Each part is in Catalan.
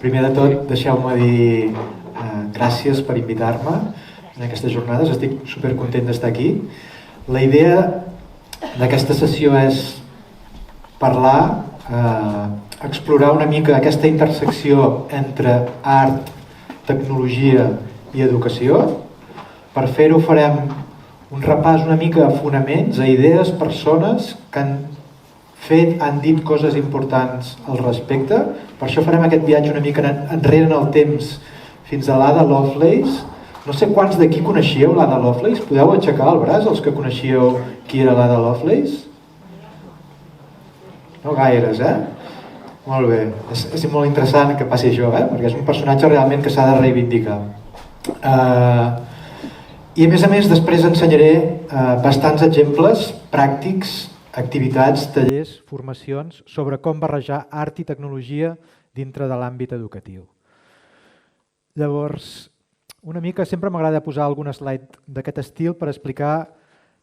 Primer de tot, deixeu-me dir gràcies per invitar-me en aquestes jornades. Estic supercontent d'estar aquí. La idea d'aquesta sessió és parlar, explorar una mica aquesta intersecció entre art, tecnologia i educació. Per fer-ho farem un repàs una mica a fonaments, a idees, persones que han dit coses importants al respecte. Per això farem aquest viatge una mica enrere en el temps fins a l'Ada Lovelace. No sé quants d'aquí coneixíeu l'Ada Lovelace. Podeu aixecar el braç, els que coneixíeu qui era l'Ada Lovelace? No gaires, Molt bé. És molt interessant que passi això, perquè és un personatge realment que s'ha de reivindicar. I a més, després ensenyaré bastants exemples pràctics, activitats, tallers, formacions sobre com barrejar art i tecnologia dintre de l'àmbit educatiu. Llavors, una mica sempre m'agrada posar algun slide d'aquest estil per explicar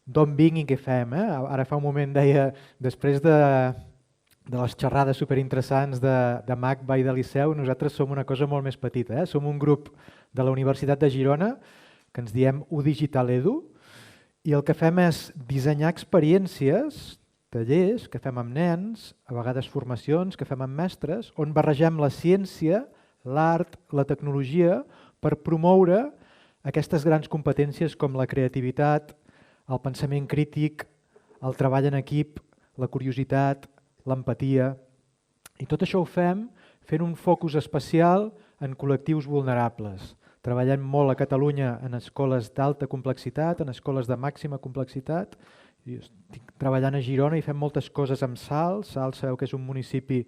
d'on vinc i què fem. Ara fa un moment deia, després de les xerrades superinteressants de MACBA i de Liceu, nosaltres som una cosa molt més petita. Som un grup de la Universitat de Girona que ens diem UDigital Edu i el que fem és dissenyar experiències, tallers que fem amb nens, a vegades formacions que fem amb mestres, on barregem la ciència, l'art, la tecnologia per promoure aquestes grans competències com la creativitat, el pensament crític, el treball en equip, la curiositat, l'empatia. I tot això ho fem fent un focus especial en col·lectius vulnerables. Treballem molt a Catalunya en escoles d'alta complexitat, en escoles de màxima complexitat. Jo estic treballant a Girona i fem moltes coses amb Salt. Salt sabeu que és un municipi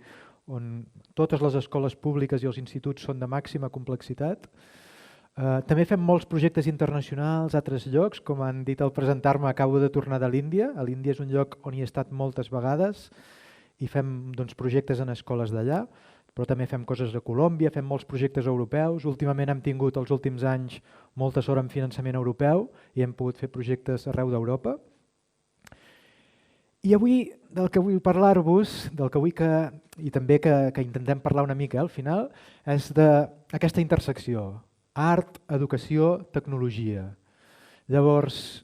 on totes les escoles públiques i els instituts són de màxima complexitat. També fem molts projectes internacionals a altres llocs, com han dit al presentar-me, acabo de tornar de l'Índia. L'Índia és un lloc on hi he estat moltes vegades i fem projectes en escoles d'allà, però també fem coses a Colòmbia, fem molts projectes europeus. Últimament hem tingut els últims anys molta sort en finançament europeu i hem pogut fer projectes arreu d'Europa. I avui, del que vull parlar-vos, del que vull i també que intentem parlar una mica al final, és d'aquesta intersecció, art, educació, tecnologia. Llavors,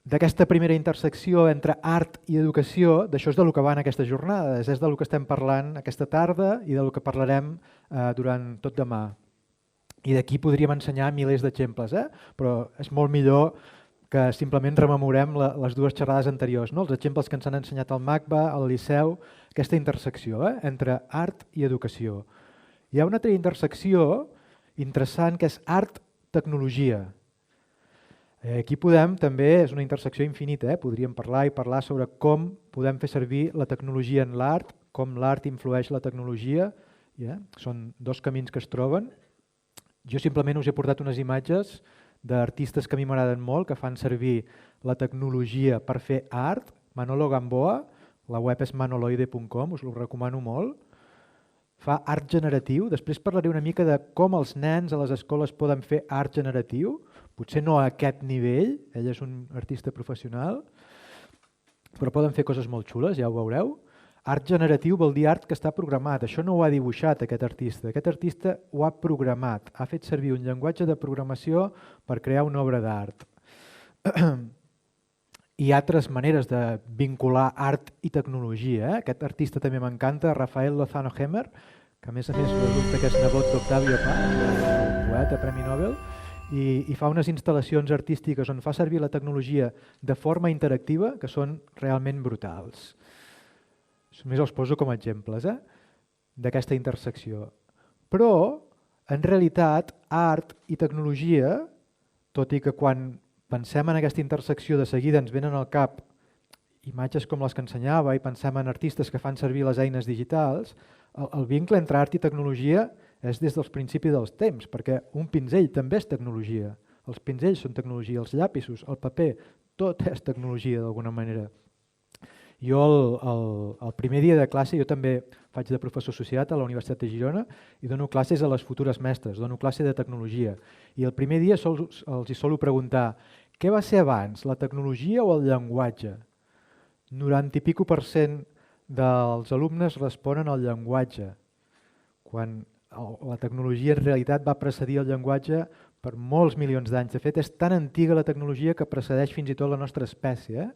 d'aquesta primera intersecció entre art i educació, d'això és del que van aquestes jornades, és del que estem parlant aquesta tarda i del que parlarem durant tot demà. I d'aquí podríem ensenyar milers d'exemples, però és molt millor que simplement rememorem les dues xerrades anteriors, els exemples que ens han ensenyat al MACBA, al Liceu, aquesta intersecció entre art i educació. Hi ha una altra intersecció interessant que és art-tecnologia. Aquí podem, també és una intersecció infinita, podríem parlar sobre com podem fer servir la tecnologia en l'art, com l'art influeix la tecnologia, són dos camins que es troben. Jo simplement us he portat unes imatges d'artistes que a mi m'agraden molt, que fan servir la tecnologia per fer art. Manolo Gamboa, la web és manoloide.com, us ho recomano molt. Fa art generatiu. Després parlaré una mica de com els nens a les escoles poden fer art generatiu. Potser no a aquest nivell, ell és un artista professional, però poden fer coses molt xules, ja ho veureu. Art generatiu vol dir art que està programat. Això no ho ha dibuixat aquest artista. Aquest artista ho ha programat. Ha fet servir un llenguatge de programació per crear una obra d'art. Hi ha altres maneres de vincular art i tecnologia. Aquest artista també m'encanta, Rafael Lozano Hemer, que a més resulta que és nebot d'Octavio Paz, el poeta Premi Nobel, i fa unes instal·lacions artístiques on fa servir la tecnologia de forma interactiva que són realment brutals. Només els poso com a exemples d'aquesta intersecció. Però, en realitat, art i tecnologia, tot i que quan pensem en aquesta intersecció de seguida ens venen al cap imatges com les que ensenyava i pensem en artistes que fan servir les eines digitals, el vincle entre art i tecnologia és des dels principis dels temps, perquè un pinzell també és tecnologia. Els pinzells són tecnologia, els llapisos, el paper, tot és tecnologia d'alguna manera. Jo el primer dia de classe, jo també faig de professor associat a la Universitat de Girona i dono classes a les futures mestres, dono classe de tecnologia. I el primer dia els hi solo preguntar què va ser abans, la tecnologia o el llenguatge? 90 i pico % dels alumnes responen al llenguatge, quan la tecnologia en realitat va precedir el llenguatge per molts milions d'anys. De fet, és tan antiga la tecnologia que precedeix fins i tot la nostra espècie.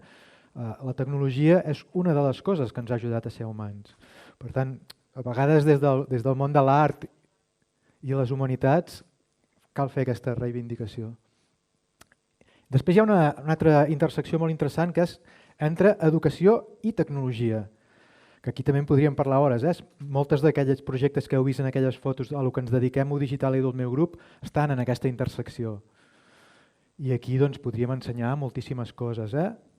La tecnologia és una de les coses que ens ha ajudat a ser humans. Per tant, a vegades des del món de l'art i les humanitats cal fer aquesta reivindicació. Després hi ha una altra intersecció molt interessant que és entre educació i tecnologia, que aquí també en podríem parlar hores. Moltes d'aquells projectes que heu vist en aquelles fotos a lo que ens dediquem a Digital i del meu grup estan en aquesta intersecció. I aquí doncs, podríem ensenyar moltíssimes coses.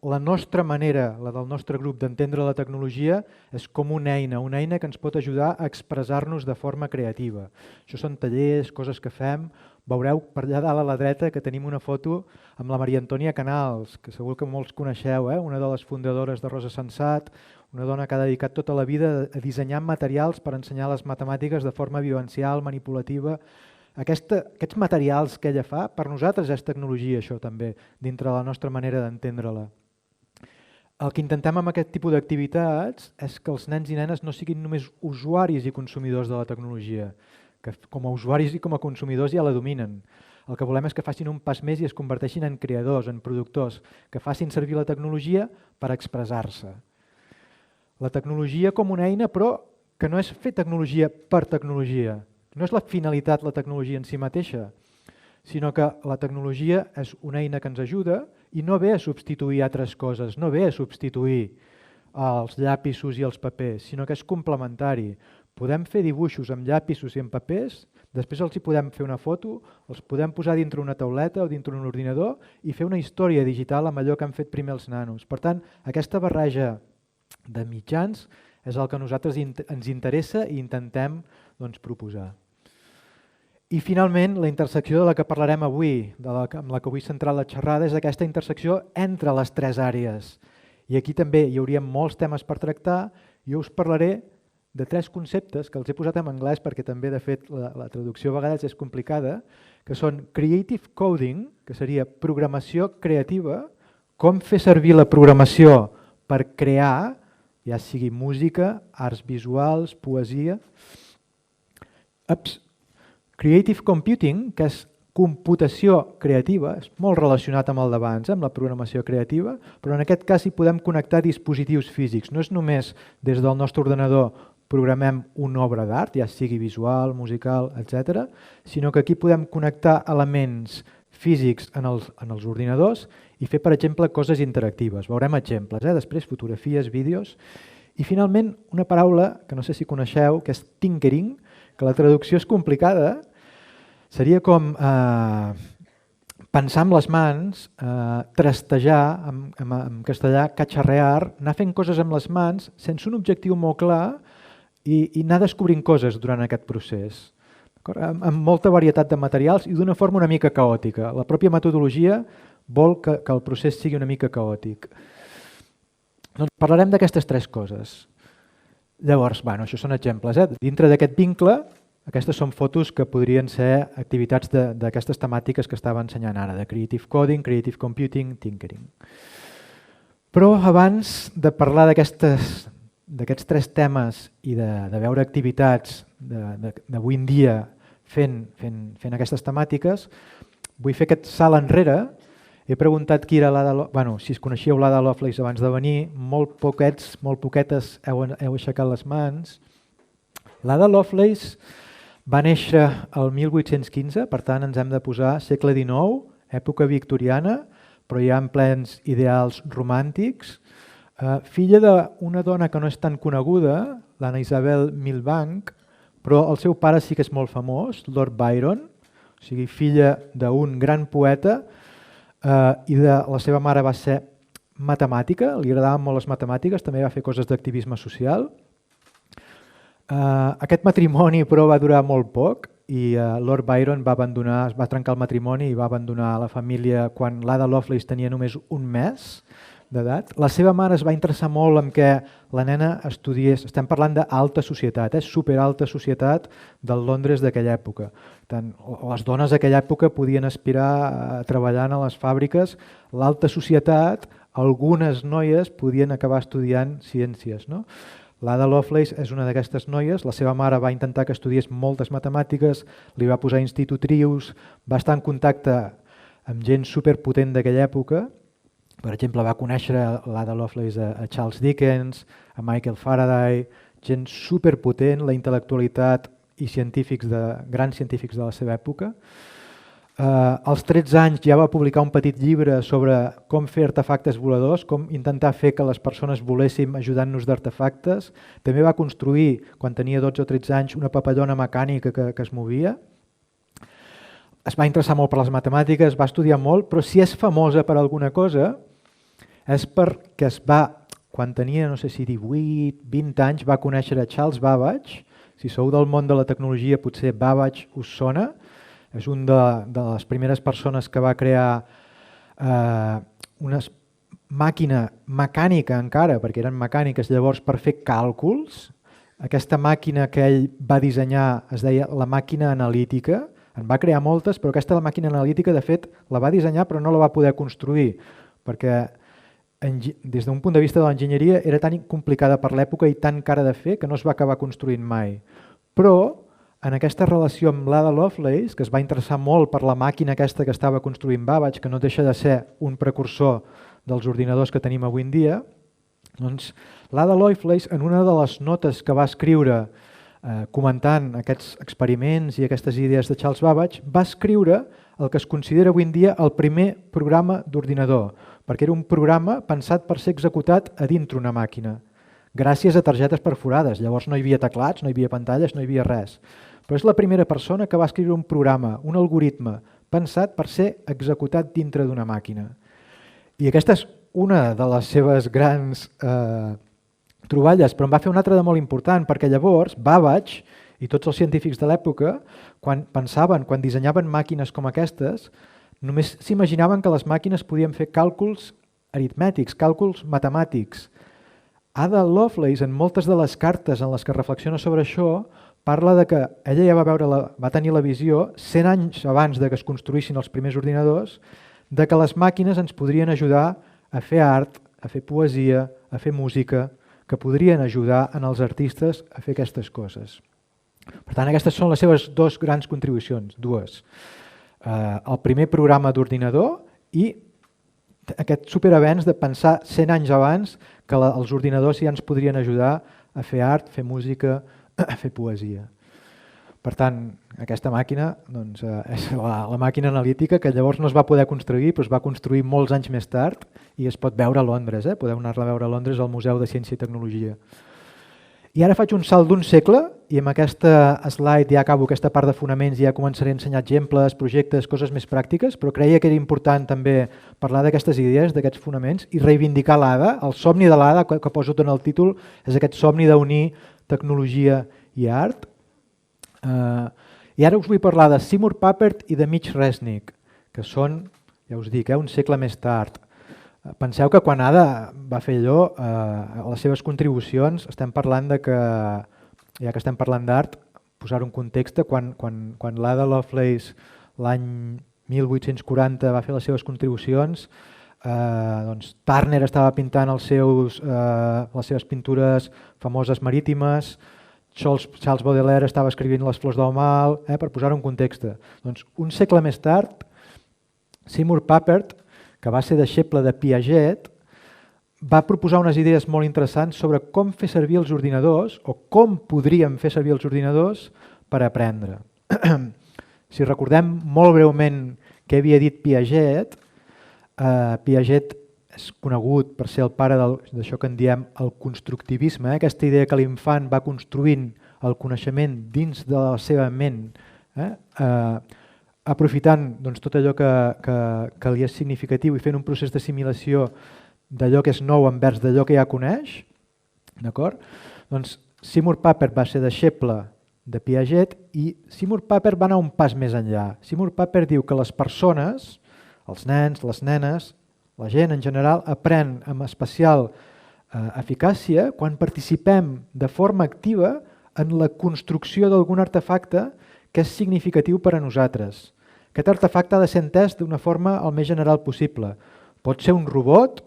La nostra manera, la del nostre grup, d'entendre la tecnologia és com una eina que ens pot ajudar a expressar-nos de forma creativa. Això són tallers, coses que fem. Veureu per allà dalt a la dreta que tenim una foto amb la Maria Antònia Canals, que segur que molts coneixeu, una de les fundadores de Rosa Sensat, una dona que ha dedicat tota la vida a dissenyar materials per ensenyar les matemàtiques de forma vivencial, manipulativa. Aquests materials que ella fa, per nosaltres és tecnologia, això també, dintre la nostra manera d'entendre-la. El que intentem amb aquest tipus d'activitats és que els nens i nenes no siguin només usuaris i consumidors de la tecnologia, que com a usuaris i com a consumidors ja la dominen. El que volem és que facin un pas més i es converteixin en creadors, en productors, que facin servir la tecnologia per expressar-se. La tecnologia com una eina, però que no és fer tecnologia per tecnologia. No és la finalitat la tecnologia en si mateixa, sinó que la tecnologia és una eina que ens ajuda i no ve a substituir altres coses, no ve a substituir els llapisos i els papers, sinó que és complementari. Podem fer dibuixos amb llapisos i amb papers, després els hi podem fer una foto, els podem posar dintre una tauleta o dintre un ordinador i fer una història digital amb allò que han fet primer els nanos. Per tant, aquesta barreja de mitjans és el que a nosaltres ens interessa i intentem proposar. I finalment, la intersecció de la que parlarem avui, amb la que vull centrar la xerrada, és aquesta intersecció entre les tres àrees. I aquí també hi hauria molts temes per tractar. Jo us parlaré de tres conceptes que els he posat en anglès perquè també, de fet, la traducció a vegades és complicada, que són Creative Coding, que seria programació creativa, com fer servir la programació per crear, ja sigui música, arts visuals, poesia. Creative Computing, que és computació creativa, és molt relacionat amb el d'abans, amb la programació creativa, però en aquest cas hi podem connectar dispositius físics. No és només des del nostre ordenador programem una obra d'art, ja sigui visual, musical, etc., sinó que aquí podem connectar elements físics en els ordinadors i fer, per exemple, coses interactives. Veurem exemples, després fotografies, vídeos. I finalment una paraula que no sé si coneixeu, que és tinkering, que la traducció és complicada, seria com pensar amb les mans, trastejar, en castellà, cacharrear, anar fent coses amb les mans sense un objectiu molt clar i anar descobrint coses durant aquest procés, amb molta varietat de materials i d'una forma una mica caòtica. La pròpia metodologia vol que el procés sigui una mica caòtic. Doncs parlarem d'aquestes tres coses. Llavors, això són exemples. Dintre d'aquest vincle, aquestes són fotos que podrien ser activitats d'aquestes temàtiques que estava ensenyant ara, de Creative Coding, Creative Computing, Tinkering. Però abans de parlar d'aquests tres temes i de veure activitats d'avui en dia fent aquestes temàtiques, vull fer aquest salt enrere. He preguntat qui era l'Ada Lovelace, si es coneixíeu l'Ada Lovelace abans de venir, molt poquetes heu aixecat les mans. L'Ada Lovelace va néixer el 1815, per tant ens hem de posar segle XIX, època victoriana, però ja en plens ideals romàntics. Filla d'una dona que no és tan coneguda, l'Anna Isabel Milbank, però el seu pare sí que és molt famós, Lord Byron, o sigui, filla d'un gran poeta, i la seva mare va ser matemàtica, li agradaven molt les matemàtiques, també va fer coses d'activisme social. Aquest matrimoni però va durar molt poc i Lord Byron va trencar el matrimoni i va abandonar la família quan l'Ada Lovelace tenia només un mes d'edat. La seva mare es va interessar molt en què la nena estudiés, estem parlant d'alta societat, superalta societat del Londres d'aquella època. Les dones d'aquella època podien aspirar a treballar a les fàbriques, l'alta societat, algunes noies podien acabar estudiant ciències. L'Ada Lovelace és una d'aquestes noies, la seva mare va intentar que estudiés moltes matemàtiques, li va posar institutrius, va estar en contacte amb gent superpotent d'aquella època. Per exemple, va conèixer l'Ada Lovelace a Charles Dickens, a Michael Faraday, gent superpotent, la intel·lectualitat i grans científics de la seva època. Als 13 anys ja va publicar un petit llibre sobre com fer artefactes voladors, com intentar fer que les persones voléssim ajudant-nos d'artefactes. També va construir, quan tenia 12 o 13 anys, una papallona mecànica que es movia. Es va interessar molt per les matemàtiques, va estudiar molt, però si és famosa per alguna cosa és perquè quan tenia, no sé si 18, 20 anys, va conèixer a Charles Babbage. Si sou del món de la tecnologia, potser Babbage us sona. És una de les primeres persones que va crear una màquina mecànica encara, perquè eren mecàniques llavors, per fer càlculs. Aquesta màquina que ell va dissenyar es deia la màquina analítica. En va crear moltes, però aquesta màquina analítica, de fet, la va dissenyar però no la va poder construir, perquè des d'un punt de vista de l'enginyeria era tan complicada per l'època i tan cara de fer que no es va acabar construint mai. Però en aquesta relació amb l'Ada Lovelace, que es va interessar molt per la màquina aquesta que estava construint Babbage, que no deixa de ser un precursor dels ordinadors que tenim avui en dia, doncs l'Ada Lovelace, en una de les notes que va escriure comentant aquests experiments i aquestes idees de Charles Babbage, va escriure el que es considera avui en dia el primer programa d'ordinador, perquè era un programa pensat per ser executat a dintre una màquina, gràcies a targetes perforades. Llavors no hi havia teclats, no hi havia pantalles, no hi havia res. Però és la primera persona que va escriure un programa, un algoritme, pensat per ser executat dintre d'una màquina. I aquesta és una de les seves grans troballes, però en va fer una altra de molt important, perquè llavors Babbage i tots els científics de l'època, quan dissenyaven màquines com aquestes, només s'imaginaven que les màquines podien fer càlculs aritmètics, càlculs matemàtics. Ada Lovelace, en moltes de les cartes en les que reflexiona sobre això, parla de que ella ja va tenir la visió, 100 anys abans de que es construïssin els primers ordinadors, de que les màquines ens podrien ajudar a fer art, a fer poesia, a fer música, que podrien ajudar en els artistes a fer aquestes coses. Per tant, aquestes són les seves dues grans contribucions, dues. El primer programa d'ordinador i aquest superavenç de pensar 100 anys abans que els ordinadors ja ens podrien ajudar a fer art, fer música, a fer poesia. Per tant, aquesta màquina és la màquina analítica que llavors no es va poder construir, però es va construir molts anys més tard i es pot veure a Londres. Podeu anar-la a veure a Londres al Museu de Ciència i Tecnologia. I ara faig un salt d'un segle i amb aquesta slide ja acabo aquesta part de fonaments i ja començaré a ensenyar exemples, projectes, coses més pràctiques, però creia que era important també parlar d'aquestes idees, d'aquests fonaments i reivindicar l'Ada. El somni de l'Ada, que poso en el títol, és aquest somni d'unir tecnologia i art. I ara us vull parlar de Seymour Papert i de Mitch Resnick, que són, ja us dic, un segle més tard. Penseu que quan Ada va fer allò, les seves contribucions, estem parlant de que, ja que estem parlant d'art, posar un context, quan l'Ada Lovelace l'any 1840 va fer les seves contribucions, Turner estava pintant les seves pintures famoses marítimes, Charles Baudelaire estava escrivint Les flors del mal, per posar un context. Doncs un segle més tard, Seymour Papert, que va ser deixeble de Piaget, va proposar unes idees molt interessants sobre com fer servir els ordinadors o com podríem fer servir els ordinadors per aprendre. Si recordem molt breument què havia dit Piaget, Piaget és conegut per ser el pare d'això que en diem el constructivisme, aquesta idea que l'infant va construint el coneixement dins de la seva ment, aprofitant tot allò que li és significatiu i fent un procés d'assimilació d'allò que és nou envers d'allò que ja coneix. Doncs Seymour Papert va ser deixeble de Piaget i Seymour Papert va anar un pas més enllà. Seymour Papert diu que les persones, els nens, les nenes, la gent en general, aprèn amb especial eficàcia quan participem de forma activa en la construcció d'algun artefacte que és significatiu per a nosaltres. Aquest artefacte ha de ser entès d'una forma el més general possible. Pot ser un robot,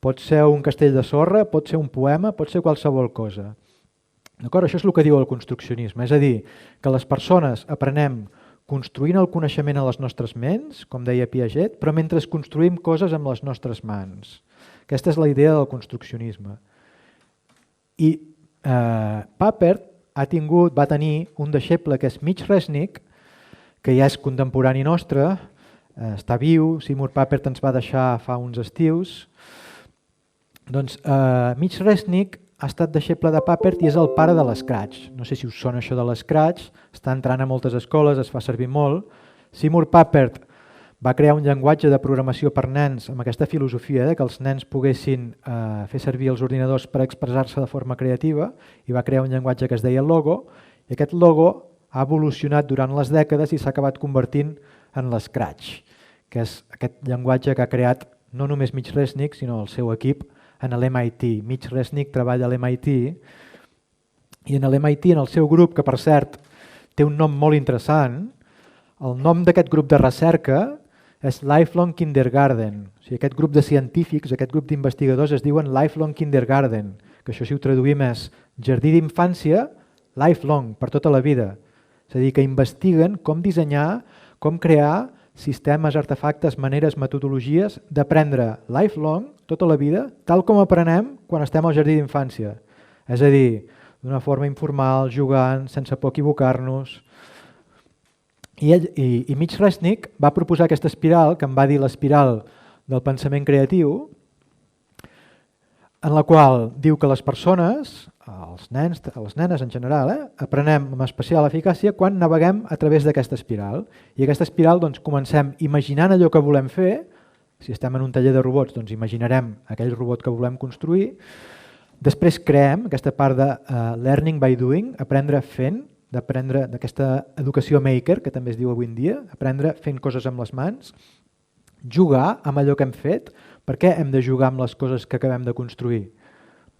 pot ser un castell de sorra, pot ser un poema, pot ser qualsevol cosa. D'acord? Això és el que diu el construccionisme, és a dir, que les persones aprenem construint el coneixement a les nostres ments, com deia Piaget, però mentre construïm coses amb les nostres mans. Aquesta és la idea del construccionisme. I Papert va tenir un deixeble que és Mitch Resnick, que ja és contemporani nostre, està viu, Seymour Papert ens va deixar fa uns estius. Doncs Mitch Resnick ha estat deixeble de Papert i és el pare de l'Scratch. No sé si us sona això de l'Scratch, està entrant a moltes escoles, es fa servir molt. Seymour Papert va crear un llenguatge de programació per nens amb aquesta filosofia que els nens poguessin fer servir els ordinadors per expressar-se de forma creativa i va crear un llenguatge que es deia Logo, i aquest Logo ha evolucionat durant les dècades i s'ha acabat convertint en l'Scratch, que és aquest llenguatge que ha creat no només Mitch Resnick, sinó el seu equip en l'MIT. Mitch Resnick treballa a l'MIT i en l'MIT, en el seu grup, que per cert té un nom molt interessant, el nom d'aquest grup de recerca és Lifelong Kindergarten. O sigui, aquest grup de científics, aquest grup d'investigadors es diuen Lifelong Kindergarten, que això si ho traduïm és jardí d'infància lifelong, per tota la vida. És a dir, que investiguen com dissenyar, com crear sistemes, artefactes, maneres, metodologies d'aprendre lifelong, tota la vida, tal com aprenem quan estem al jardí d'infància. És a dir, d'una forma informal, jugant, sense por equivocar-nos. I Mitch Resnick va proposar aquesta espiral, que en va dir l'espiral del pensament creatiu, en la qual diu que les persones, els nens, les nenes en general, aprenem amb especial eficàcia quan naveguem a través d'aquesta espiral. I aquesta espiral doncs, comencem imaginant allò que volem fer. Si estem en un taller de robots, doncs imaginarem aquell robot que volem construir. Després creem aquesta part de learning by doing, aprendre fent, d'aprendre d'aquesta educació maker, que també es diu avui en dia, aprendre fent coses amb les mans, jugar amb allò que hem fet. Per què hem de jugar amb les coses que acabem de construir?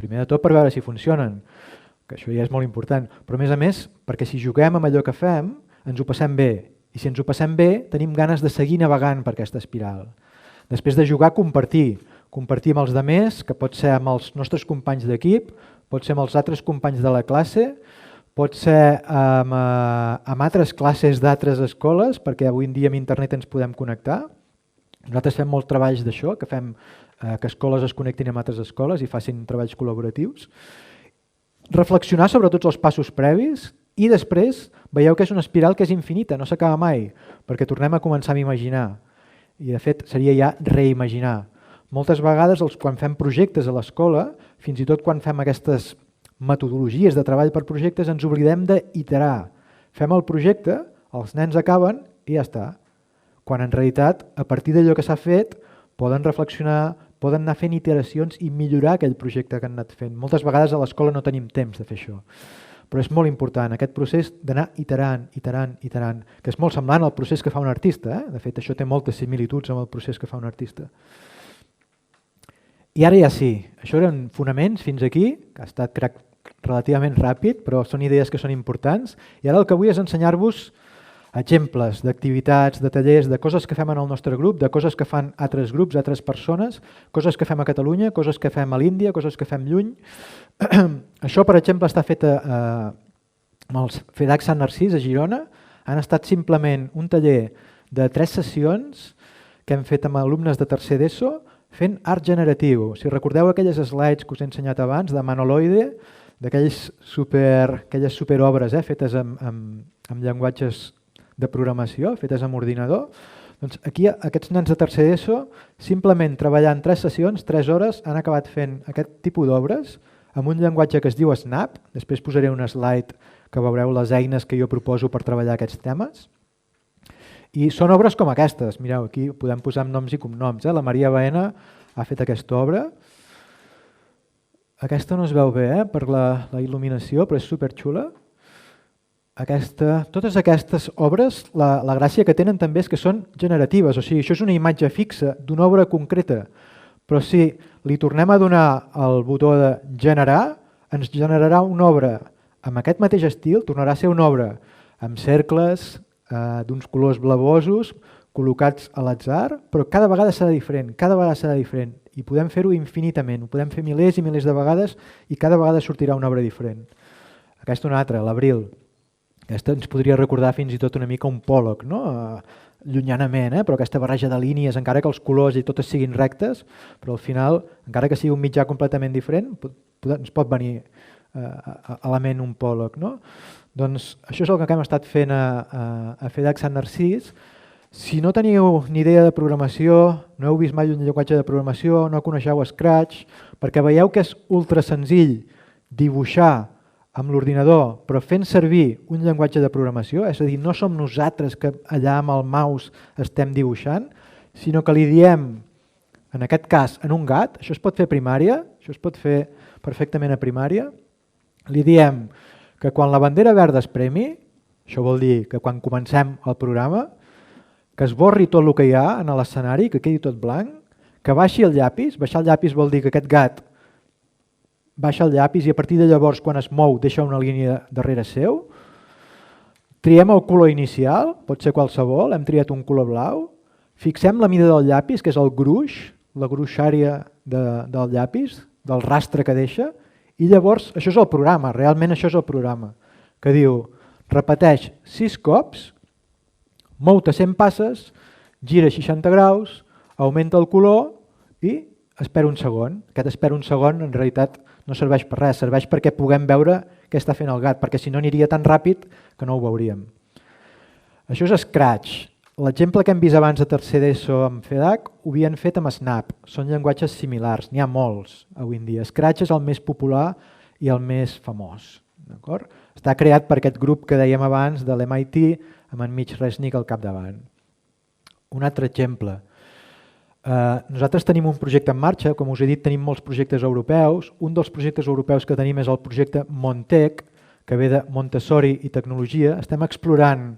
Primer de tot per veure si funcionen, que això ja és molt important, però a més, perquè si juguem amb allò que fem, ens ho passem bé, i si ens ho passem bé, tenim ganes de seguir navegant per aquesta espiral. Després de jugar, compartir amb els altres, que pot ser amb els nostres companys d'equip, pot ser amb els altres companys de la classe, pot ser amb altres classes d'altres escoles, perquè avui en dia amb internet ens podem connectar. Nosaltres fem molts treballs d'això, que fem que escoles es connectin amb altres escoles i facin treballs col·laboratius. Reflexionar sobre tots els passos previs i després veieu que és una espiral que és infinita, no s'acaba mai, perquè tornem a començar a imaginar. I de fet seria ja reimaginar. Moltes vegades quan fem projectes a l'escola, fins i tot quan fem aquestes metodologies de treball per projectes, ens oblidem d'iterar. Fem el projecte, els nens acaben i ja està. Quan en realitat, a partir d'allò que s'ha fet, poden reflexionar, poden anar fent iteracions i millorar aquell projecte que han anat fent. Moltes vegades a l'escola no tenim temps de fer això, però és molt important aquest procés d'anar iterant, que és molt semblant al procés que fa un artista. De fet, això té moltes similituds amb el procés que fa un artista. I ara ja sí, això eren fonaments fins aquí, que ha estat crec relativament ràpid, però són idees que són importants, i ara el que vull és ensenyar-vos exemples d'activitats, de tallers, de coses que fem en el nostre grup, de coses que fan altres grups, altres persones, coses que fem a Catalunya, coses que fem a l'Índia, coses que fem lluny. Això, per exemple, està fet amb els FEDAC Sant Narcís a Girona. Han estat simplement un taller de 3 sessions que hem fet amb alumnes de tercer d'ESO fent art generatiu. Si recordeu aquelles slides que us he ensenyat abans de Manoloide, d'aquelles superobres fetes amb llenguatges de programació, fetes amb ordinador, doncs aquí aquests nens de tercer d'ESO, simplement treballant 3 sessions, 3 hores, han acabat fent aquest tipus d'obres amb un llenguatge que es diu Snap. Després posaré un slide que veureu les eines que jo proposo per treballar aquests temes. I són obres com aquestes. Mireu, aquí podem posar noms i cognoms. La Maria Baena ha fet aquesta obra. Aquesta no es veu bé per la il·luminació, però és superxula. Totes aquestes obres, la gràcia que tenen també és que són generatives, o sigui, això és una imatge fixa d'una obra concreta, però si li tornem a donar el botó de generar, ens generarà una obra amb aquest mateix estil, tornarà a ser una obra amb cercles d'uns colors blavosos, col·locats a l'atzar, però cada vegada serà diferent, i podem fer-ho infinitament, ho podem fer milers i milers de vegades i cada vegada sortirà una obra diferent. Aquesta una altra, l'Abril. Aquesta ens podria recordar fins i tot una mica un Pollock, no? Llunyanament, però aquesta barreja de línies, encara que els colors i totes siguin rectes, però al final, encara que sigui un mitjà completament diferent, ens pot venir a la ment un Pollock. No? Doncs això és el que hem estat fent a FEDAC Sant Narcís. Si no teniu ni idea de programació, no heu vist mai un llenguatge de programació, no coneixeu Scratch, perquè veieu que és ultra senzill dibuixar amb l'ordinador, però fent servir un llenguatge de programació, és a dir, no som nosaltres que allà amb el mouse estem dibuixant, sinó que li diem, en aquest cas, en un gat, això es pot fer a primària, això es pot fer perfectament a primària, li diem que quan la bandera verda es premi, això vol dir que quan comencem el programa, que esborri tot el que hi ha en l'escenari, que quedi tot blanc, que baixi el llapis, baixar el llapis vol dir que aquest gat baixa el llapis i a partir de llavors quan es mou deixa una línia darrere seu. Triem el color inicial, pot ser qualsevol, hem triat un color blau, fixem la mida del llapis, que és el gruix, la gruixària del llapis, del rastre que deixa, i llavors això és el programa, realment això és el programa, que diu, repeteix 6 cops, mou-te 100 passes, gira 60 graus, augmenta el color i espera un segon. Aquest espera un segon en realitat no serveix per res, serveix perquè puguem veure què està fent el gat, perquè si no aniria tan ràpid que no ho veuríem. Això és Scratch. L'exemple que hem vist abans de tercer d'ESO amb FEDAC ho havien fet amb Snap. Són llenguatges similars, n'hi ha molts avui en dia. Scratch és el més popular i el més famós. Està creat per aquest grup que dèiem abans de l'MIT amb en Mitch Resnick al capdavant. Un altre exemple. Nosaltres tenim un projecte en marxa, com us he dit tenim molts projectes europeus, un dels projectes europeus que tenim és el projecte Montec, que ve de Montessori i tecnologia. Estem explorant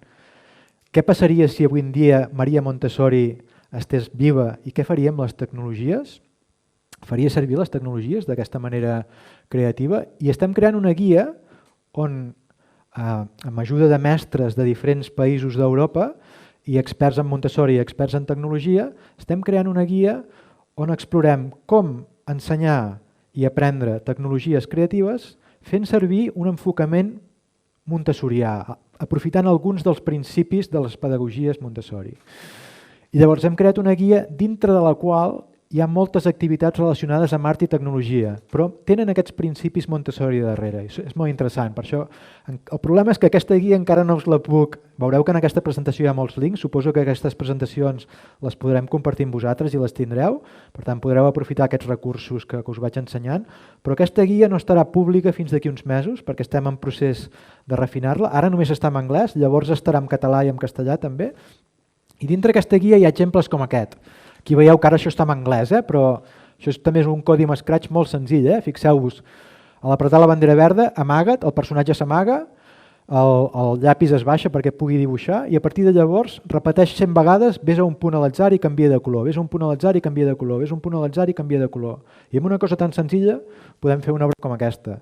què passaria si avui en dia Maria Montessori estés viva i què faria amb les tecnologies. Faria servir les tecnologies d'aquesta manera creativa i estem creant una guia on, amb ajuda de mestres de diferents països d'Europa, i experts en Montessori i experts en tecnologia, estem creant una guia on explorem com ensenyar i aprendre tecnologies creatives fent servir un enfocament montessorià, aprofitant alguns dels principis de les pedagogies Montessori. I llavors hem creat una guia dintre de la qual hi ha moltes activitats relacionades amb art i tecnologia, però tenen aquests principis Montessori darrere. És molt interessant. Per això, el problema és que aquesta guia encara no us la puc... Veureu que en aquesta presentació hi ha molts links, suposo que aquestes presentacions les podrem compartir amb vosaltres i les tindreu, per tant podreu aprofitar aquests recursos que us vaig ensenyant, però aquesta guia no estarà pública fins d'aquí uns mesos, perquè estem en procés de refinar-la. Ara només està en anglès, llavors estarà en català i en castellà també, i dintre aquesta guia hi ha exemples com aquest. Aquí veieu que ara això està en anglès, però això també és un codi amb Scratch molt senzill. Fixeu-vos, a l'apretar la bandera verda, amaga't, el personatge s'amaga, el llapis es baixa perquè pugui dibuixar i a partir de llavors repeteix 100 vegades, ves a un punt a l'atzar i canvia de color, ves a un punt a l'atzar i canvia de color, ves a un punt a l'atzar i canvia de color. I amb una cosa tan senzilla podem fer una obra com aquesta.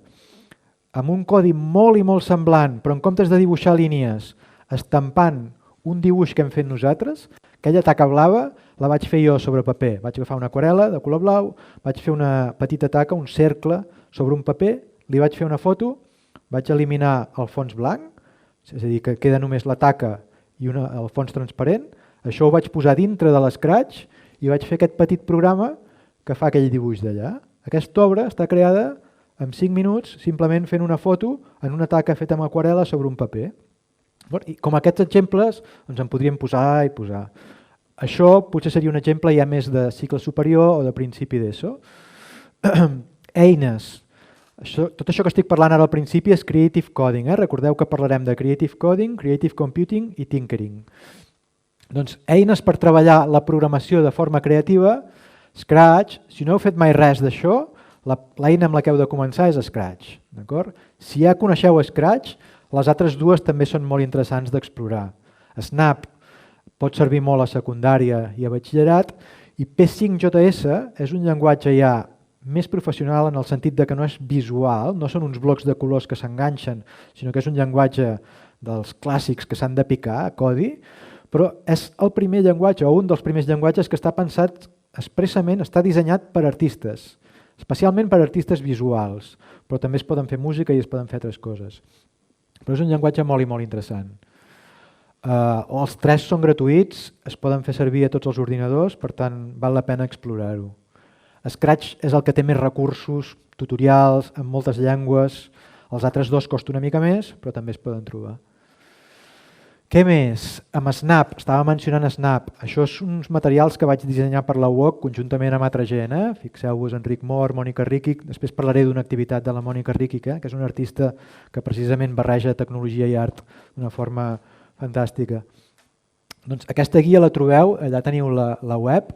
Amb un codi molt i molt semblant, però en comptes de dibuixar línies, estampant un dibuix que hem fet nosaltres, aquella taca blava la vaig fer jo sobre paper. Vaig agafar una aquarel·la de color blau, vaig fer una petita taca, un cercle sobre un paper, li vaig fer una foto, vaig eliminar el fons blanc, és a dir, que queda només la taca i el fons transparent. Això ho vaig posar dintre de l'Scratch i vaig fer aquest petit programa que fa aquell dibuix d'allà. Aquesta obra està creada en 5 minuts simplement fent una foto en una taca feta amb aquarel·la sobre un paper. I com aquests exemples ens en podríem posar i posar. Això potser seria un exemple ja més de cicle superior o de principi d'ESO. Eines. Tot això que estic parlant ara al principi és Creative Coding. Recordeu que parlarem de Creative Coding, Creative Computing i Tinkering. Doncs eines per treballar la programació de forma creativa, Scratch. Si no heu fet mai res d'això, l'eina amb la que heu de començar és Scratch. Si ja coneixeu Scratch, les altres dues també són molt interessants d'explorar. Snap pot servir molt a secundària i a batxillerat i P5JS és un llenguatge ja més professional en el sentit de que no és visual, no són uns blocs de colors que s'enganxen, sinó que és un llenguatge dels clàssics que s'han de picar a codi, però és el primer llenguatge o un dels primers llenguatges que està pensat expressament, està dissenyat per artistes. especialment per artistes visuals, però també es poden fer música i es poden fer altres coses. Però és un llenguatge molt i molt interessant. Els 3 són gratuïts, es poden fer servir a tots els ordinadors, per tant val la pena explorar-ho. Scratch és el que té més recursos, tutorials en moltes llengües, els altres 2 costen una mica més, però també es poden trobar. Què més? Amb Snap, estava mencionant Snap. Això són uns materials que vaig dissenyar per la UOC conjuntament amb altra gent. Fixeu-vos, Enric Mor, Mònica Ríquic. Després parlaré d'una activitat de la Mònica Ríquic, que és una artista que precisament barreja tecnologia i art d'una forma fantàstica. Doncs aquesta guia la trobeu, allà teniu la web.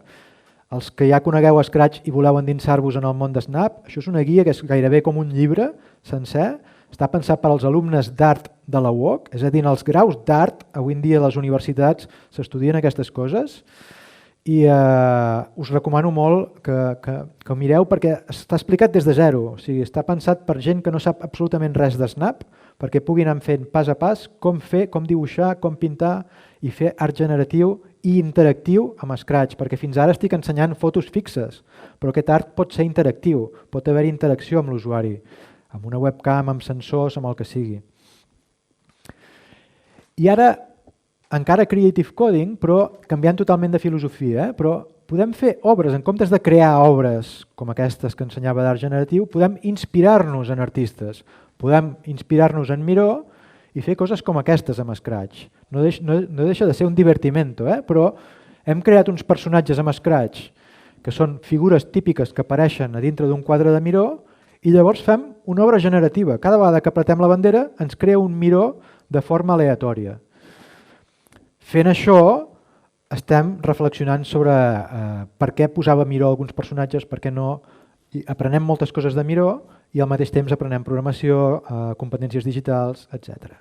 Els que ja conegueu Scratch i voleu endinsar-vos en el món de Snap, això és una guia que és gairebé com un llibre sencer. Està pensat per als alumnes d'art de la UOC, és a dir, en els graus d'art, avui en dia a les universitats s'estudien aquestes coses i us recomano molt que mireu perquè està explicat des de zero, o sigui, està pensat per gent que no sap absolutament res de Snap perquè puguin anar fent pas a pas com fer, com dibuixar, com pintar i fer art generatiu i interactiu amb Scratch, perquè fins ara estic ensenyant fotos fixes, però aquest art pot ser interactiu, pot haver interacció amb l'usuari, amb una webcam, amb sensors, amb el que sigui. I ara, encara Creative Coding, però canviant totalment de filosofia, però podem fer obres, en comptes de crear obres com aquestes que ensenyava d'art generatiu, podem inspirar-nos en artistes, podem inspirar-nos en Miró i fer coses com aquestes amb Scratch. No deixa de ser un divertimento, però hem creat uns personatges amb Scratch que són figures típiques que apareixen a dintre d'un quadre de Miró i llavors fem una obra generativa. Cada vegada que apretem la bandera ens crea un Miró de forma aleatòria. Fent això estem reflexionant sobre per què posava Miró alguns personatges, per què no. I aprenem moltes coses de Miró i al mateix temps aprenem programació, competències digitals, etc.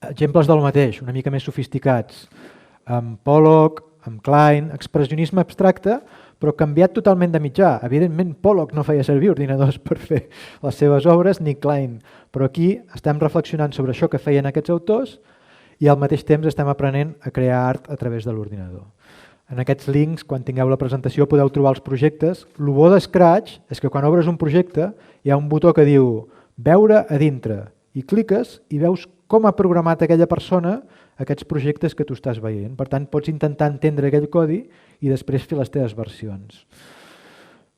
Exemples del mateix, una mica més sofisticats, amb Pollock, amb Klein, expressionisme abstracte, però canviat totalment de mitjà. Evidentment, Pollock no feia servir ordinadors per fer les seves obres, ni Klein, però aquí estem reflexionant sobre això que feien aquests autors i al mateix temps estem aprenent a crear art a través de l'ordinador. En aquests links, quan tingueu la presentació, podeu trobar els projectes. El bo de Scratch és que quan obres un projecte hi ha un botó que diu veure a dintre i cliques i veus com ha programat aquella persona aquests projectes que tu estàs veient. Per tant, pots intentar entendre aquell codi i després fer les teves versions.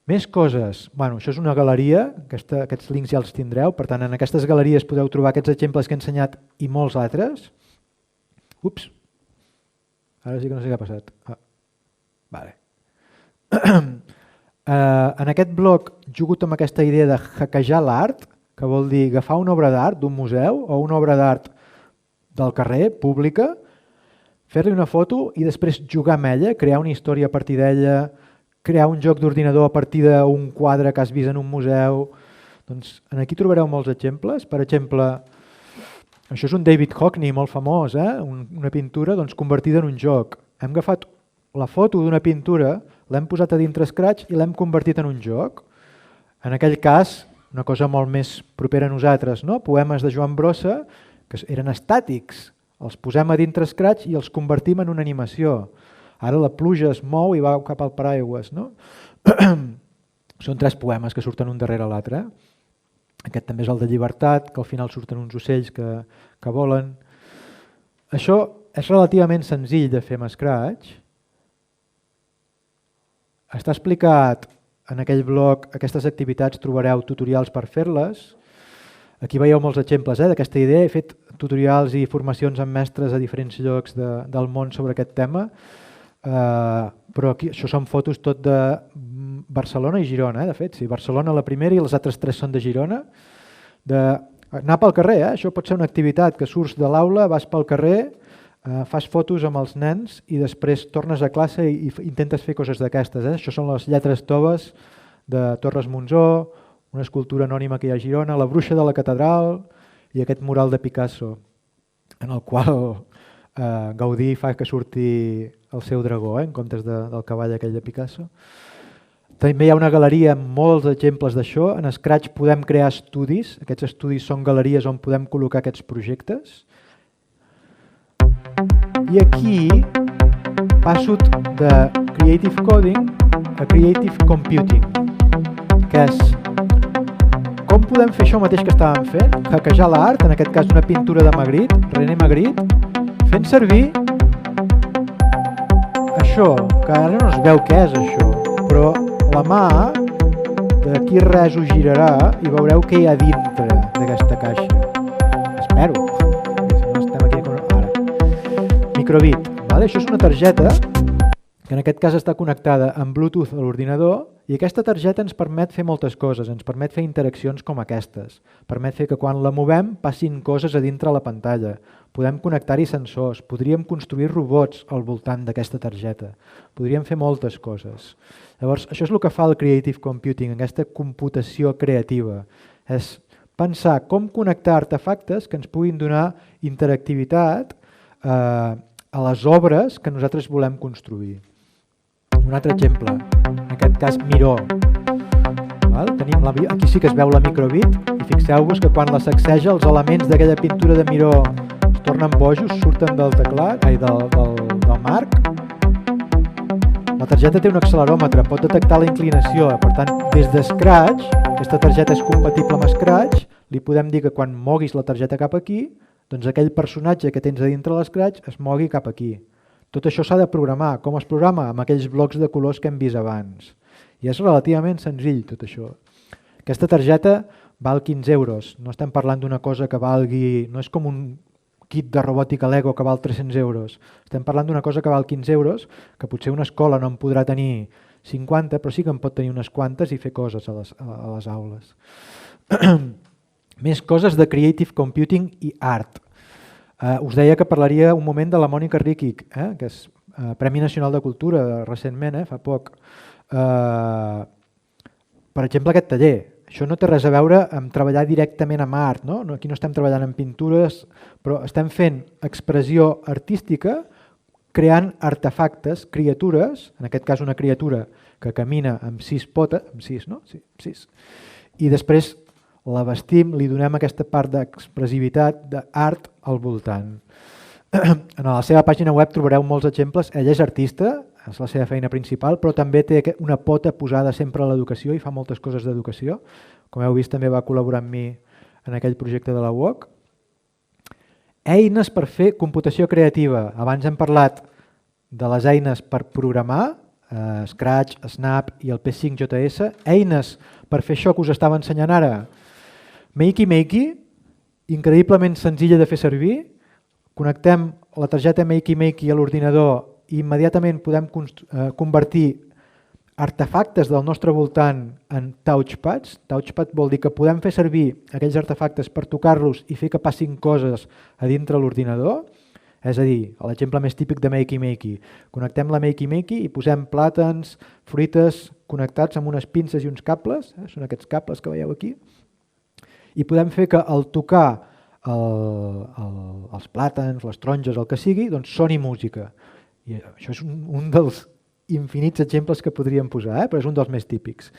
Més coses. Bueno, això és una galeria, aquests links ja els tindreu, per tant, en aquestes galeries podeu trobar aquests exemples que he ensenyat i molts altres. Ups, ara sí que no sé què ha passat. Vale. En aquest blog jugo amb aquesta idea de hackejar l'art, que vol dir agafar una obra d'art d'un museu o una obra d'art del carrer, pública, fer-li una foto i després jugar amb ella, crear una història a partir d'ella, crear un joc d'ordinador a partir d'un quadre que has vist en un museu. Doncs aquí trobareu molts exemples. Per exemple, això és un David Hockney molt famós, una pintura convertida en un joc. Hem agafat la foto d'una pintura, l'hem posat a dintre Scratch i l'hem convertit en un joc. En aquell cas, una cosa molt més propera a nosaltres, no? Poemes de Joan Brossa, que eren estàtics, els posem a dintre Scratch i els convertim en una animació. Ara la pluja es mou i va cap al paraigües. No? Són 3 poemes que surten un darrere l'altre. Aquest també és el de llibertat, que al final surten uns ocells que volen. Això és relativament senzill de fer amb Scratch. Està explicat en aquell blog, aquestes activitats trobareu tutorials per fer-les. Aquí veieu molts exemples d'aquesta idea. He fet tutorials i formacions amb mestres a diferents llocs del món sobre aquest tema, però aquí, això són fotos tot de Barcelona i Girona, de fet. Sí, Barcelona la primera i les altres 3 són de Girona. Anar pel carrer, això pot ser una activitat que surts de l'aula, vas pel carrer, fas fotos amb els nens i després tornes a classe i intentes fer coses d'aquestes. Això són les lletres toves de Torres Monzó, una escultura anònima que hi ha a Girona, la bruixa de la catedral i aquest mural de Picasso, en el qual Gaudí fa que surti el seu dragó, en comptes del cavall aquell de Picasso. També hi ha una galeria amb molts exemples d'això. En Scratch podem crear estudis. Aquests estudis són galeries on podem col·locar aquests projectes. I aquí passo de Creative Coding a Creative Computing. que és com podem fer això mateix que estàvem fent, hackejar l'art, en aquest cas una pintura de Magritte, René Magritte, fent servir això, que ara no es veu què és això, però la mà d'aquí res ho girarà i veureu què hi ha dintre d'aquesta caixa. Espero, si no estem aquí ara. Microbit, vale? Això és una targeta que en aquest cas està connectada amb Bluetooth a l'ordinador i aquesta targeta ens permet fer moltes coses, ens permet fer interaccions com aquestes, permet fer que quan la movem passin coses a dintre la pantalla, podem connectar-hi sensors, podríem construir robots al voltant d'aquesta targeta, podríem fer moltes coses. Llavors, això és el que fa el Creative Computing, aquesta computació creativa, és pensar com connectar artefactes que ens puguin donar interactivitat a les obres que nosaltres volem construir. Un altre exemple, en aquest cas Miró. Tenim aquí sí que es veu la microbit i fixeu-vos que quan la sacseja els elements d'aquella pintura de Miró es tornen bojos, surten del teclat, del marc. La targeta té un acceleròmetre, pot detectar la inclinació, per tant, des de Scratch, aquesta targeta és compatible amb Scratch, li podem dir que quan moguis la targeta cap aquí, doncs aquell personatge que tens a dintre l'Scratch es mogui cap aquí. Tot això s'ha de programar. Com es programa? Amb aquells blocs de colors que hem vist abans. I és relativament senzill tot això. Aquesta targeta val 15 euros. No estem parlant d'una cosa que valgui... No és com un kit de robòtica Lego que val 300 euros. Estem parlant d'una cosa que val 15 euros, que potser una escola no en podrà tenir 50, però sí que en pot tenir unes quantes i fer coses a les aules. Més coses de Creative Computing i art. Us deia que parlaria un moment de la Mònica Ríquic, que és Premi Nacional de Cultura recentment, fa poc. Per exemple, aquest taller. Això no té res a veure amb treballar directament amb art. No? Aquí no estem treballant en pintures, però estem fent expressió artística creant artefactes, criatures, en aquest cas una criatura que camina amb 6 potes, amb 6, no? Sí, 6. I després la vestim, li donem aquesta part d'expressivitat, d'art al voltant. En la seva pàgina web trobareu molts exemples. Ella és artista, és la seva feina principal, però també té una pota posada sempre a l'educació i fa moltes coses d'educació. Com heu vist, també va col·laborar amb mi en aquell projecte de la UOC. Eines per fer computació creativa. Abans hem parlat de les eines per programar, Scratch, Snap i el P5JS. Eines per fer això que us estava ensenyant ara. Makey, increïblement senzilla de fer servir. Connectem la targeta Makey a l'ordinador i immediatament podem convertir artefactes del nostre voltant en touchpads. Touchpad vol dir que podem fer servir aquells artefactes per tocar-los i fer que passin coses a dintre l'ordinador. És a dir, l'exemple més típic de Makey. Connectem la Makey i posem plàtans, fruites connectats amb unes pinces i uns cables. Són aquests cables que veieu aquí. I podem fer que al tocar els plàtans, les taronges, el que sigui, doncs soni música. I això és un dels infinits exemples que podríem posar, però és un dels més típics.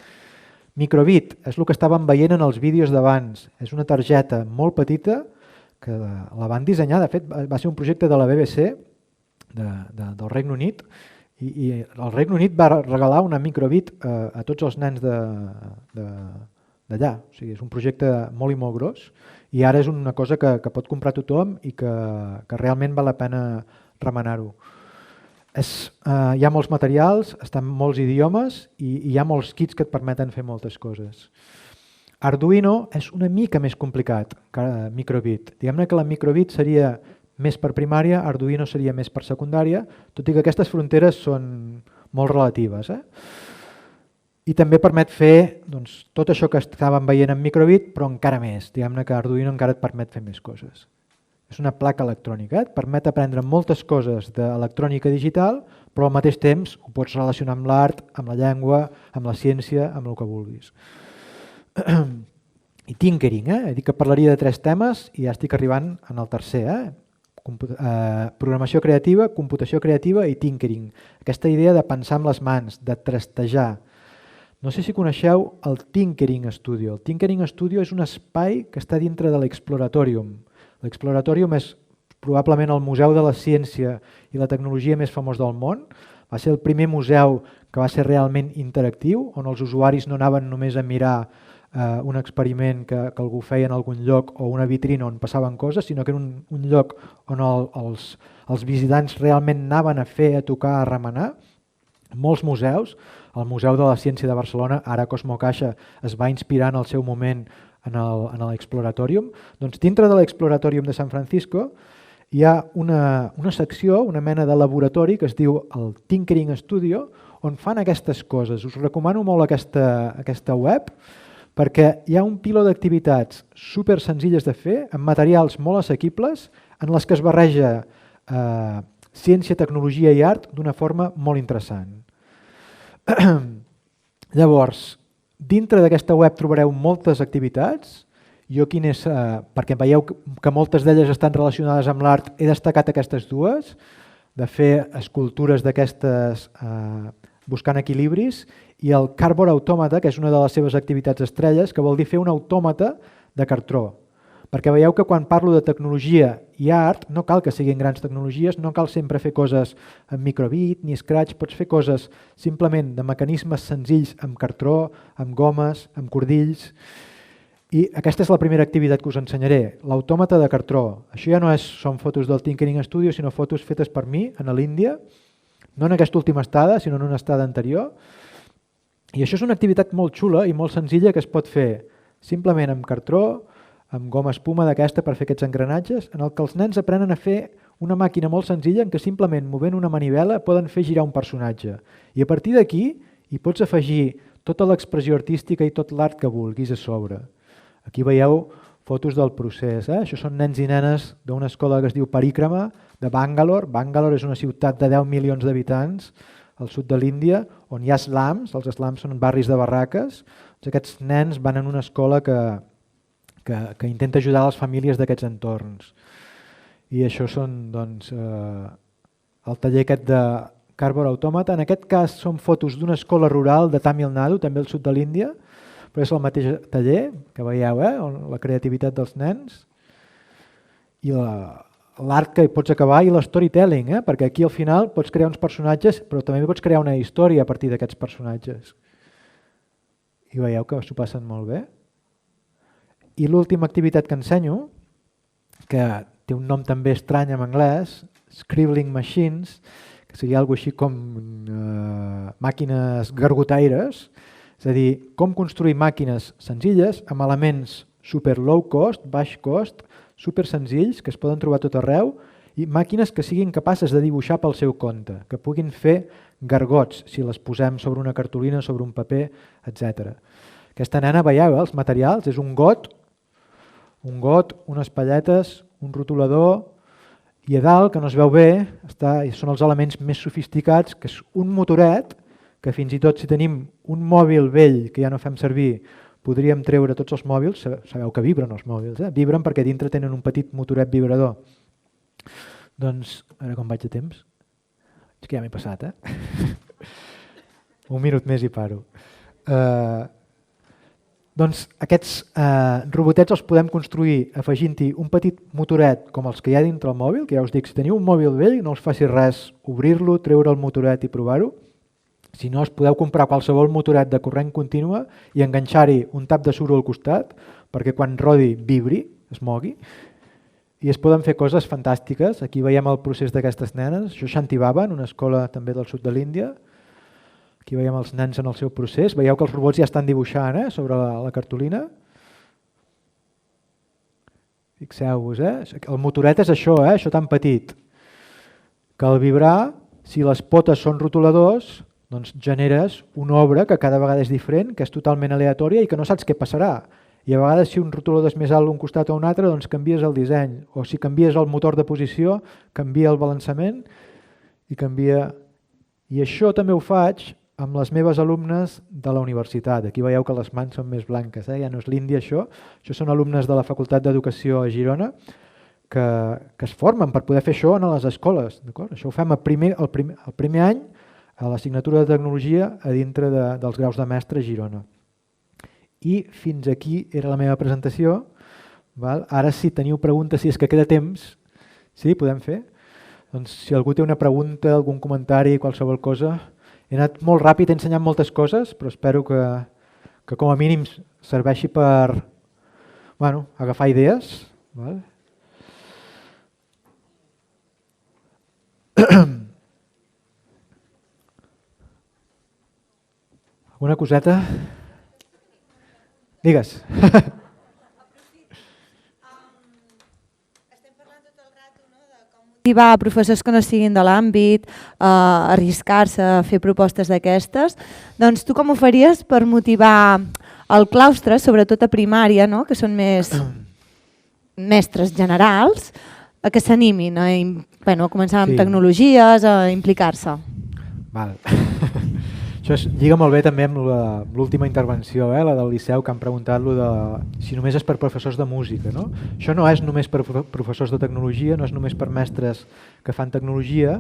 Microbit és el que estàvem veient en els vídeos d'abans. És una targeta molt petita que la van dissenyar, de fet va ser un projecte de la BBC del Regne Unit i el Regne Unit va regalar una microbit a tots els nens d'allà. O sigui, és un projecte molt i molt gros i ara és una cosa que pot comprar tothom i que realment val la pena remenar-ho. Hi ha molts materials, estan molts idiomes i hi ha molts kits que et permeten fer moltes coses. Arduino és una mica més complicat que microbit. Diguem-ne que la microbit seria més per primària, Arduino seria més per secundària, tot i que aquestes fronteres són molt relatives. I també permet fer tot això que estàvem veient en microbit, però encara més. Diguem-ne que Arduino encara et permet fer més coses. És una placa electrònica, et permet aprendre moltes coses d'electrònica digital, però al mateix temps ho pots relacionar amb l'art, amb la llengua, amb la ciència, amb el que vulguis. I tinkering, he dit que parlaria de 3 temes i ja estic arribant en el tercer. Programació creativa, computació creativa i tinkering. Aquesta idea de pensar amb les mans, de trastejar. No sé si coneixeu el Tinkering Studio. El Tinkering Studio és un espai que està dintre de l'Exploratorium. L'Exploratorium és probablement el museu de la ciència i la tecnologia més famós del món. Va ser el primer museu que va ser realment interactiu, on els usuaris no anaven només a mirar un experiment que algú feia en algun lloc o una vitrina on passaven coses, sinó que era un lloc on els visitants realment anaven a fer, a tocar, a remenar. Molts museus, el Museu de la Ciència de Barcelona, ara Cosmo Caixa, es va inspirar en el seu moment en l'Exploratorium. Doncs dintre de l'Exploratorium de San Francisco hi ha una secció, una mena de laboratori que es diu el Tinkering Studio, on fan aquestes coses. Us recomano molt aquesta web, perquè hi ha un piló d'activitats super senzilles de fer, amb materials molt assequibles, en les que es barreja ciència, tecnologia i art d'una forma molt interessant. Llavors, dintre d'aquesta web trobareu moltes activitats. Jo perquè veieu que moltes d'elles estan relacionades amb l'art, he destacat aquestes dues, de fer escultures d'aquestes buscant equilibris, i el Cardboard Automata, que és una de les seves activitats estrelles, que vol dir fer un autòmata de cartró. Perquè veieu que quan parlo de tecnologia i art, no cal que siguin grans tecnologies, no cal sempre fer coses amb microbit ni scratch, pots fer coses simplement de mecanismes senzills amb cartró, amb gomes, amb cordills. I aquesta és la primera activitat que us ensenyaré, l'autòmata de cartró. Això ja no són fotos del Tinkering Studio, sinó fotos fetes per mi a l'Índia, no en aquesta última estada, sinó en una estada anterior. I això és una activitat molt xula i molt senzilla que es pot fer simplement amb cartró, amb goma espuma d'aquesta per fer aquests engranatges, en el que els nens aprenen a fer una màquina molt senzilla en què simplement movent una manivela poden fer girar un personatge. I a partir d'aquí hi pots afegir tota l'expressió artística i tot l'art que vulguis a sobre. Aquí veieu fotos del procés. Això són nens i nenes d'una escola que es diu Parikrama, de Bangalore. Bangalore és una ciutat de 10 milions d'habitants al sud de l'Índia, on hi ha slums, els slums són barris de barraques. Aquests nens van en una escola que intenta ajudar les famílies d'aquests entorns. I això són el taller aquest de Cardboard Automata. En aquest cas són fotos d'una escola rural de Tamil Nadu, també al sud de l'Índia, però és el mateix taller que veieu, la creativitat dels nens i l'art que pots acabar i l'storytelling, perquè aquí al final pots crear uns personatges, però també pots crear una història a partir d'aquests personatges. I veieu que s'ho passen molt bé. I l'última activitat que ensenyo, que té un nom també estrany en anglès, Scribbling Machines, que seria alguna cosa així com màquines gargotaires, és a dir, com construir màquines senzilles amb elements super low cost, baix cost, super senzills, que es poden trobar tot arreu, i màquines que siguin capaces de dibuixar pel seu compte, que puguin fer gargots si les posem sobre una cartolina, sobre un paper, etc. Aquesta nena, veieu, els materials, és un got, unes palletes, un rotulador, i a dalt, que no es veu bé, són els elements més sofisticats, que és un motoret, que fins i tot si tenim un mòbil vell que ja no fem servir, podríem treure tots els mòbils, sabeu que vibren els mòbils, vibren perquè dintre tenen un petit motoret vibrador. Doncs, a veure com vaig de temps. És que ja m'he passat, Un minut més i paro. Doncs aquests robotets els podem construir afegint-hi un petit motoret com els que hi ha dintre el mòbil, que ja us dic, si teniu un mòbil vell no us faci res obrir-lo, treure el motoret i provar-ho. Si no, us podeu comprar qualsevol motoret de corrent contínua i enganxar-hi un tap de suro al costat perquè quan rodi vibri, es mogui, i es poden fer coses fantàstiques. Aquí veiem el procés d'aquestes nenes. Això és Shanti Bhavan, una escola també del sud de l'Índia. Aquí veiem els nens en el seu procés. Veieu que els robots ja estan dibuixant sobre la cartolina. Fixeu-vos, el motoret és això, això tan petit, que al vibrar, si les potes són rotuladors, doncs generes una obra que cada vegada és diferent, que és totalment aleatòria i que no saps què passarà. I a vegades si un rotulador és més alt un costat o un altre, doncs canvies el disseny. O si canvies el motor de posició, canvia el balançament i canvia... I això també ho faig amb les meves alumnes de la universitat. Aquí veieu que les mans són més blanques, ja no és l'Índia això. Això són alumnes de la Facultat d'Educació a Girona que es formen per poder fer això a les escoles. Això ho fem el primer any a l'assignatura de Tecnologia a dintre dels graus de mestre a Girona. I fins aquí era la meva presentació. Ara si teniu preguntes, si és que queda temps, sí, podem fer. Doncs si algú té una pregunta, algun comentari, qualsevol cosa. He anat molt ràpid, he ensenyat moltes coses, però espero que com a mínim serveixi per agafar idees. Val? Alguna coseta? Digues. Motivar professors que no siguin de l'àmbit, arriscar-se a fer propostes d'aquestes. Doncs tu com ho faries per motivar el claustre, sobretot a primària, no? Que són més mestres generals, a que s'animin a començar amb tecnologies, a implicar-se? Val. Això lliga molt bé també amb l'última intervenció, la del Liceu, que han preguntat si només és per professors de música. No? Això no és només per professors de tecnologia, no és només per mestres que fan tecnologia.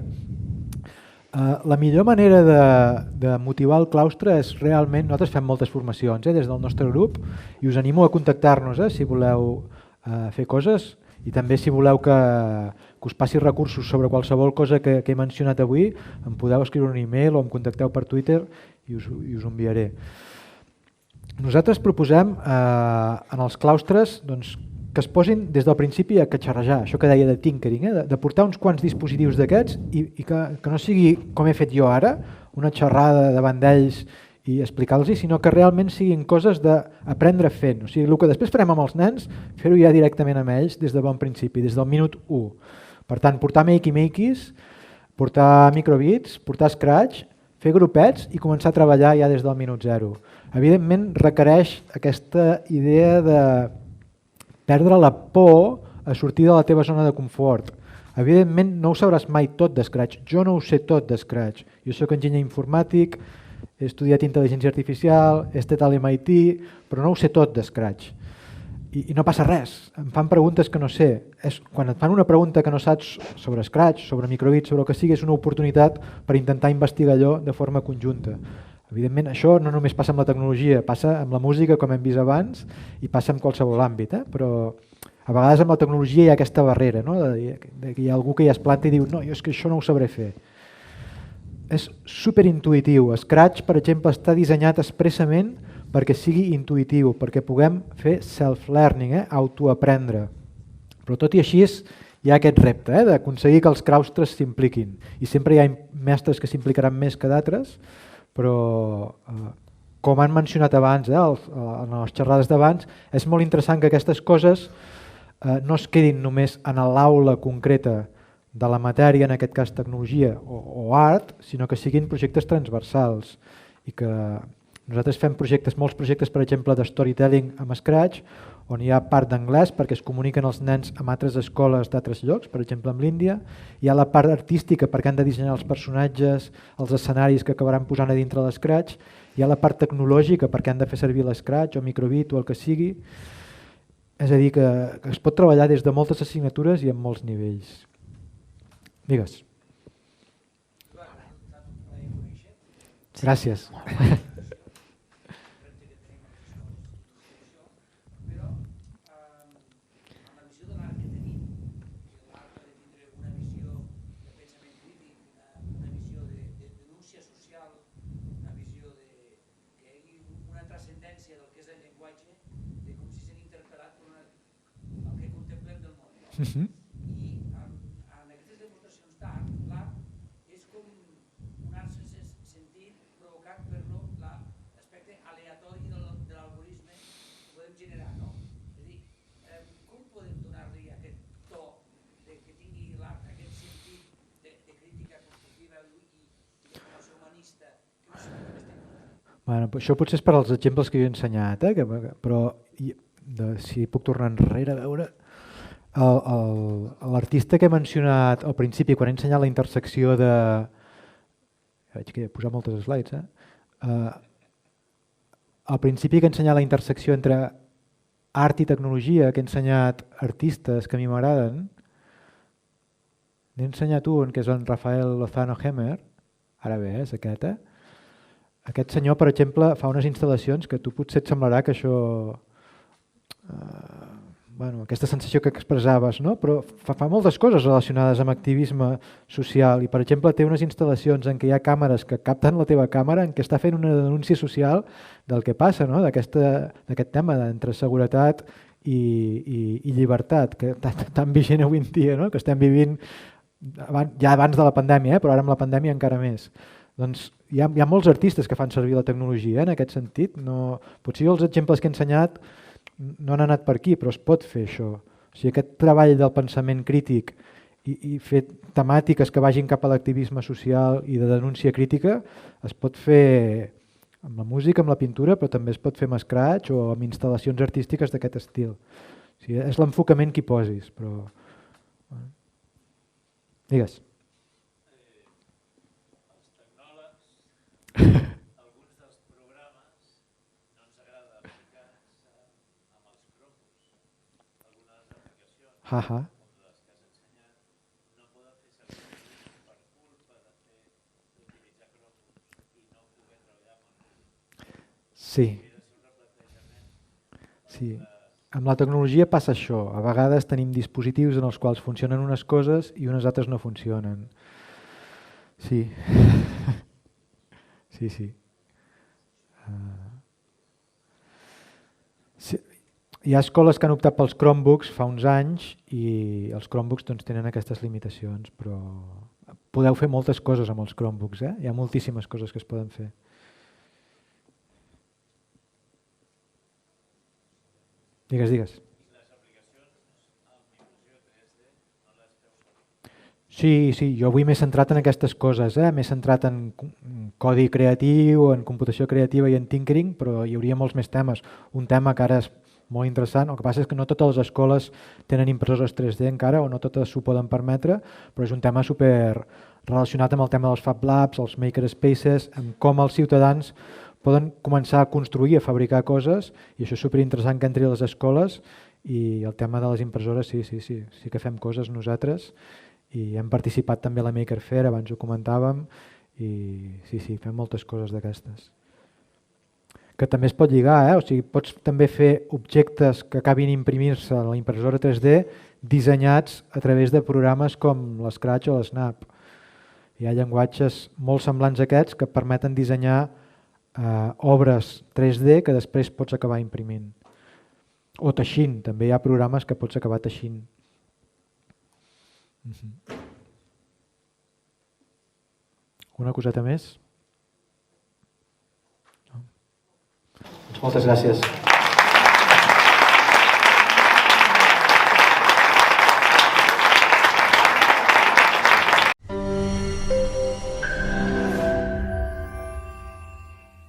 La millor manera de motivar el claustre és realment, nosaltres fem moltes formacions des del nostre grup i us animo a contactar-nos si voleu fer coses i també si voleu que us passi recursos sobre qualsevol cosa que he mencionat avui, em podeu escriure un e-mail o em contacteu per Twitter i us ho enviaré. Nosaltres proposem en els claustres que es posin des del principi a catxarrejar, això que deia de tinkering, de portar uns quants dispositius d'aquests i que no sigui com he fet jo ara, una xerrada davant d'ells i explicar-los, sinó que realment siguin coses d'aprendre fent. O sigui, el que després farem amb els nens, fer-ho ja directament amb ells des de bon principi, des del minut 1. Per tant, portar makey-makeys, portar microbits, portar Scratch, fer grupets i començar a treballar ja des del minut 0. Evidentment, requereix aquesta idea de perdre la por a sortir de la teva zona de confort. Evidentment, no ho sabràs mai tot de Scratch. Jo no ho sé tot de Scratch. Jo soc enginyer informàtic, he estudiat intel·ligència artificial, he estat a l'MIT, però no ho sé tot de Scratch. I no passa res, em fan preguntes que no sé. Quan et fan una pregunta que no saps sobre Scratch, sobre microbits, sobre el que sigui, és una oportunitat per intentar investigar allò de forma conjunta. Evidentment, això no només passa amb la tecnologia, passa amb la música, com hem vist abans, i passa en qualsevol àmbit. Però a vegades amb la tecnologia hi ha aquesta barrera, que hi ha algú que ja es planta i diu no, jo és que això no ho sabré fer. És superintuïtiu. Scratch, per exemple, està dissenyat expressament perquè sigui intuïtiu, perquè puguem fer self-learning, autoaprendre. Però tot i així hi ha aquest repte d'aconseguir que els claustres s'impliquin. I sempre hi ha mestres que s'implicaran més que d'altres, però com han mencionat abans, en les xerrades d'abans, és molt interessant que aquestes coses no es quedin només en l'aula concreta de la matèria, en aquest cas tecnologia o art, sinó que siguin projectes transversals i que nosaltres fem molts projectes, per exemple, de storytelling amb Scratch, on hi ha part d'anglès perquè es comuniquen els nens amb altres escoles d'altres llocs, per exemple amb l'Índia, hi ha la part artística perquè han de dissenyar els personatges, els escenaris que acabaran posant a dintre l'Scratch, hi ha la part tecnològica perquè han de fer servir l'Scratch o microbit o el que sigui, és a dir, que es pot treballar des de moltes assignatures i en molts nivells. Digues. Gràcies. I en aquestes demostracions d'art, l'art és com un art sense sentit provocat per l'aspecte aleatori de l'algoritme que podem generar, no? És a dir, com podem donar-li aquest to que tingui l'art, aquest sentit de crítica constructiva i de formació humanista? Això potser és per als exemples que jo he ensenyat, però si puc tornar enrere a veure... L'artista que he mencionat al principi, quan he ensenyat la intersecció de... Veig que he posat moltes slides. Al principi que he ensenyat la intersecció entre art i tecnologia, que he ensenyat artistes que a mi m'agraden, n'he ensenyat un, que és en Rafael Lozano Hemer, ara bé, és aquest. Aquest senyor, per exemple, fa unes instal·lacions que a tu potser et semblarà que això... aquesta sensació que expressaves, no? Però fa moltes coses relacionades amb activisme social i, per exemple, té unes instal·lacions en què hi ha càmeres que capten la teva càmera en què està fent una denúncia social del que passa, no? D'aquest tema entre seguretat i llibertat, que tan vigent avui en dia, no? Que estem vivint ja abans de la pandèmia, però ara amb la pandèmia encara més. Doncs hi ha molts artistes que fan servir la tecnologia en aquest sentit. Potser els exemples que he ensenyat no han anat per aquí, però es pot fer això. O sigui, aquest treball del pensament crític i fer temàtiques que vagin cap a l'activisme social i de denúncia crítica es pot fer amb la música, amb la pintura, però també es pot fer amb Scratch o amb instal·lacions artístiques d'aquest estil. O sigui, és l'enfocament que hi posis, però... Digues. Els tecnòlegs, alguns dels programes no ens agrada aplicar amb els Chromebooks. Algunes de les aplicacions, com les que has ensenyat, no poden fer servir per culpa d'utilitzar Chromebooks i no poder treballar amb el Sí. Sí. Amb la tecnologia passa això. A vegades tenim dispositius en els quals funcionen unes coses i unes altres no funcionen. Sí. Sí. Hi ha escoles que han optat pels Chromebooks fa uns anys i els Chromebooks doncs, tenen aquestes limitacions, però podeu fer moltes coses amb els Chromebooks. Hi ha moltíssimes coses que es poden fer. Digues. Les aplicacions amb impressió 3D no les feu servir? Sí, jo avui m'he centrat en aquestes coses, m'he centrat en codi creatiu, en computació creativa i en tinkering, però hi hauria molts més temes. Un tema que ara és molt interessant, el que passa és que no totes les escoles tenen impressores 3D encara o no totes s'ho poden permetre, però és un tema super relacionat amb el tema dels Fab Labs, els Makerspaces, amb com els ciutadans poden començar a construir, a fabricar coses, i això és superinteressant que entri a les escoles, i el tema de les impressores, sí que fem coses nosaltres, i hem participat també a la Maker Faire, abans ho comentàvem, i sí, fem moltes coses d'aquestes. Que també es pot lligar, o sigui, pots també fer objectes que acabin imprimir-se a la impressora 3D dissenyats a través de programes com l'Scratch o l'Snap. Hi ha llenguatges molt semblants a aquests que permeten dissenyar obres 3D que després pots acabar imprimint. O teixint, també hi ha programes que pots acabar teixint. Una coseta més? Moltes gràcies.